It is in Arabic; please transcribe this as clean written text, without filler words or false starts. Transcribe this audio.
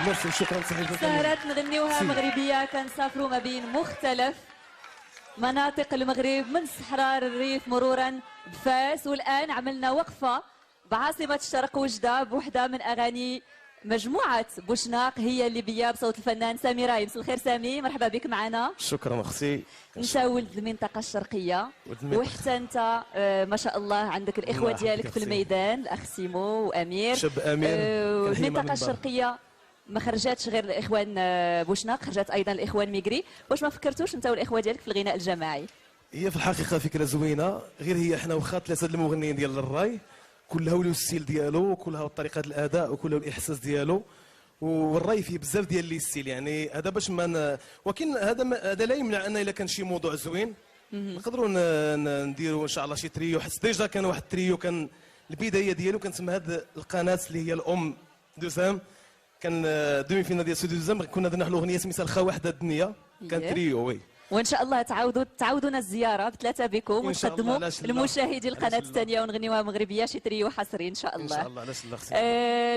ميرسي شكرا صحيح. سهرات نغنيوها مغربيه كنسافروا ما بين مختلف مناطق المغرب من صحراء الريف مرورا بفاس، والان عملنا وقفه بعاصمه الشرق وجده بوحده من اغاني مجموعه بوشناق هي الليبيه بصوت الفنان سامي راي. مساء الخير سامي، مرحبا بك معنا. شكرا اختي. انت ولد المنطقه الشرقيه وحتى انت ما شاء الله عندك الاخوه ديالك في الميدان، الاخ سيمو وامير. شاب امير. المنطقه الشرقيه ما خرجاتش غير الاخوان بوشناق، خرجت ايضا الاخوان ميغري. واش ما فكرتوش انت والاخوه ديالك في الغناء الجماعي؟ هي في الحقيقه فكره زوينه، غير هي حنا واخا ثلاثه المغنيين ديال الراي كلها له الستيل ديالو وكلها طريقه الاداء وكلها الاحساس ديالو، والراي فيه بزاف ديال لي ستيل، يعني هذا باش ما ولكن هذا لا يمنع ان الا كان شي موضوع زوين نقدروا نديروا ان شاء الله شي تريو، حيت ديجا كان واحد التريو كان البدايه ديالو كنسمى هذه القناه اللي هي الام دوزام، كان دومي فينا ديال سو دوزام كنا درنا واحد الاغنيه سميتها الخا وحده الدنيا، كان تريو وي. وان شاء الله تعاودونا الزياره بثلاثه بكم ونقدموا للمشاهدي القناه الثانيه ونغنيوها مغربيه شي تريو حصري ان شاء الله. ان شاء الله. علاش لا